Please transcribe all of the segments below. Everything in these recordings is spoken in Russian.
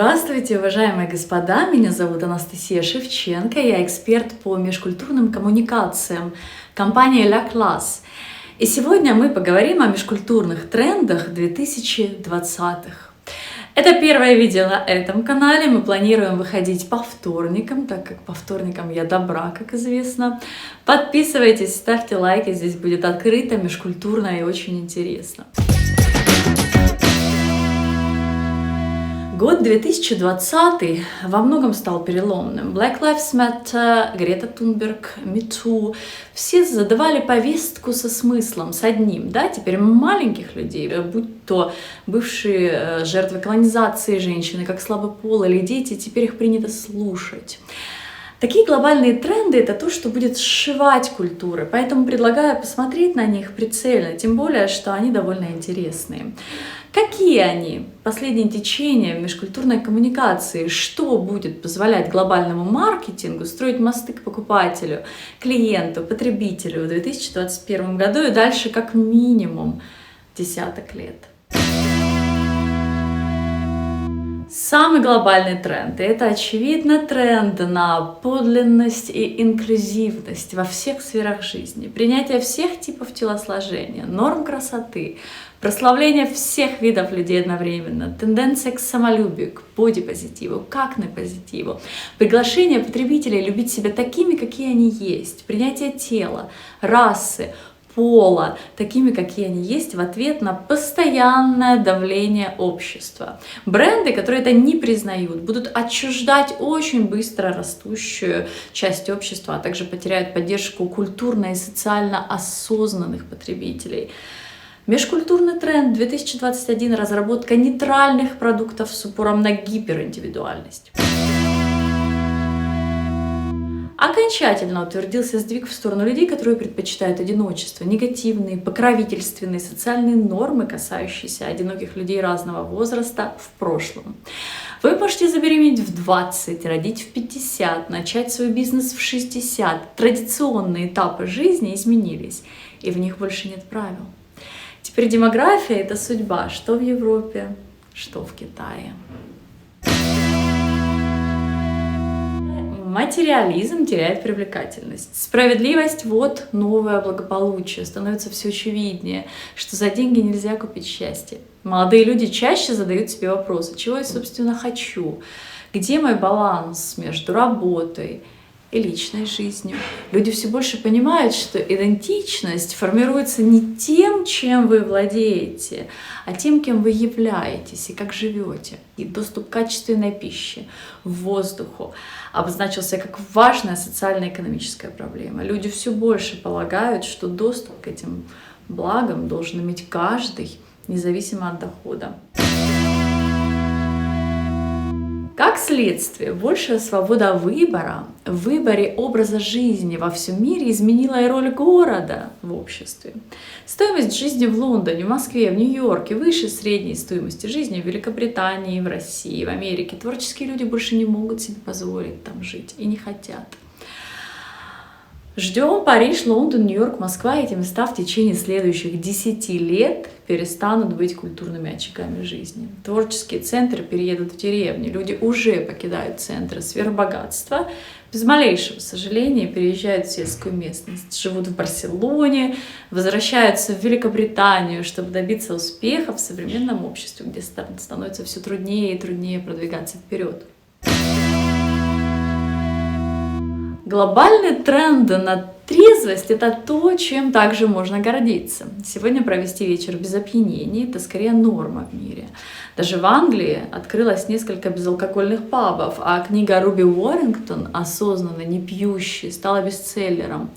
Здравствуйте, уважаемые господа! Меня зовут Анастасия Шевченко, я эксперт по межкультурным коммуникациям компании La Classe. И сегодня мы поговорим о межкультурных трендах 2020-х. Это первое видео на этом канале, мы планируем выходить по вторникам, так как по вторникам я добра, как известно. Подписывайтесь, ставьте лайки, здесь будет открыто, межкультурно и очень интересно. Год 2020 во многом стал переломным. Black Lives Matter, Грета Тунберг, Me Too. Все задавали повестку со смыслом, с одним. Да? Теперь маленьких людей, будь то бывшие жертвы колонизации женщины, как слабополые или дети, теперь их принято слушать. Такие глобальные тренды – это то, что будет сшивать культуры, поэтому предлагаю посмотреть на них прицельно, тем более, что они довольно интересные. Какие они? Последние течения в межкультурной коммуникации. Что будет позволять глобальному маркетингу строить мосты к покупателю, клиенту, потребителю в 2021 году и дальше как минимум десяток лет? Самый глобальный тренд, и это очевидно тренд на подлинность и инклюзивность во всех сферах жизни, принятие всех типов телосложения, норм красоты, прославление всех видов людей одновременно, тенденция к самолюбию, к бодипозитиву, к акне-позитиву, приглашение потребителей любить себя такими, какие они есть, принятие тела, расы, пола, такими, какие они есть, в ответ на постоянное давление общества. Бренды, которые это не признают, будут отчуждать очень быстро растущую часть общества, а также потеряют поддержку культурно и социально осознанных потребителей. Межкультурный тренд 2021 – разработка нейтральных продуктов с упором на гипериндивидуальность. Окончательно утвердился сдвиг в сторону людей, которые предпочитают одиночество, негативные, покровительственные социальные нормы, касающиеся одиноких людей разного возраста в прошлом. Вы можете забеременеть в 20, родить в 50, начать свой бизнес в 60. Традиционные этапы жизни изменились, и в них больше нет правил. Теперь демография – это судьба, что в Европе, что в Китае. Материализм теряет привлекательность. Справедливость – вот новое благополучие. Становится все очевиднее, что за деньги нельзя купить счастье. Молодые люди чаще задают себе вопросы, чего я, собственно, хочу, где мой баланс между работой и личной жизнью. Люди все больше понимают, что идентичность формируется не тем, чем вы владеете, а тем, кем вы являетесь и как живете. И доступ к качественной пище, воздуху обозначился как важная социально-экономическая проблема. Люди все больше полагают, что доступ к этим благам должен иметь каждый, независимо от дохода. Как следствие, большая свобода выбора в выборе образа жизни во всем мире изменила и роль города в обществе. Стоимость жизни в Лондоне, в Москве, в Нью-Йорке выше средней стоимости жизни в Великобритании, в России, в Америке. Творческие люди больше не могут себе позволить там жить и не хотят. Ждем Париж, Лондон, Нью-Йорк, Москва. Эти места в течение следующих 10 лет перестанут быть культурными очагами жизни. Творческие центры переедут в деревни. Люди уже покидают центры сверхбогатства. Без малейшего сожаления переезжают в сельскую местность. Живут в Барселоне, возвращаются в Великобританию, чтобы добиться успеха в современном обществе, где становится все труднее и труднее продвигаться вперед. Глобальный тренд на трезвость – это то, чем также можно гордиться. Сегодня провести вечер без опьянения – это скорее норма в мире. Даже в Англии открылось несколько безалкогольных пабов, а книга Руби Уоррингтон «Осознанно не пьющий» стала бестселлером.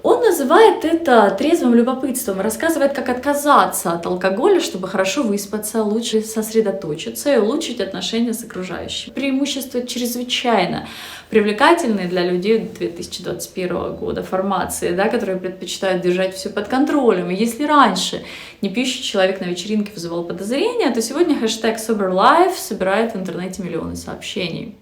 Он называет это трезвым любопытством, рассказывает, как отказаться от алкоголя, чтобы хорошо выспаться, лучше сосредоточиться и улучшить отношения с окружающими. Преимущества чрезвычайно привлекательные для людей 2021 года формации, да, которые предпочитают держать все под контролем. И если раньше непьющий человек на вечеринке вызывал подозрения, то сегодня хэштег Sober Life собирает в интернете миллионы сообщений.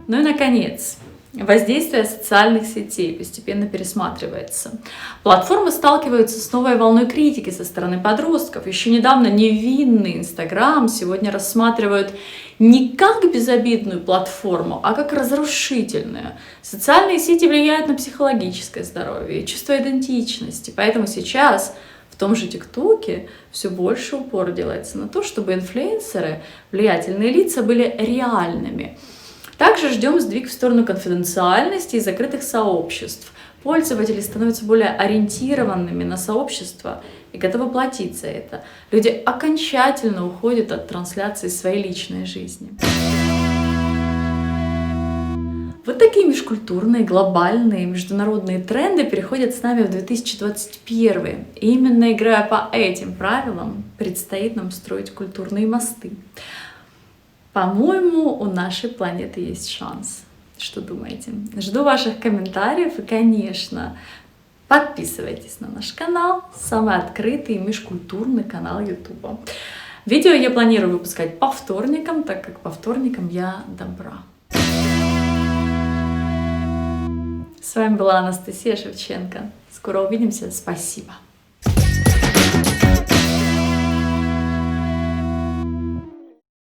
Ну и наконец, Воздействие социальных сетей постепенно пересматривается. Платформы сталкиваются с новой волной критики со стороны подростков. Еще недавно невинный Инстаграм сегодня рассматривают не как безобидную платформу, а как разрушительную. Социальные сети влияют на психологическое здоровье и чувство идентичности. Поэтому сейчас в том же ТикТоке все больше упор делается на то, чтобы инфлюенсеры, влиятельные лица были реальными. Также ждем сдвиг в сторону конфиденциальности и закрытых сообществ. Пользователи становятся более ориентированными на сообщество и готовы платить за это. Люди окончательно уходят от трансляции своей личной жизни. Вот такие межкультурные, глобальные, международные тренды переходят с нами в 2021. И именно играя по этим правилам, предстоит нам строить культурные мосты. По-моему, у нашей планеты есть шанс. Что думаете? Жду ваших комментариев и, конечно, подписывайтесь на наш канал, самый открытый и межкультурный канал YouTube. Видео я планирую выпускать по вторникам, так как по вторникам я добра. С вами была Анастасия Шевченко. Скоро увидимся. Спасибо.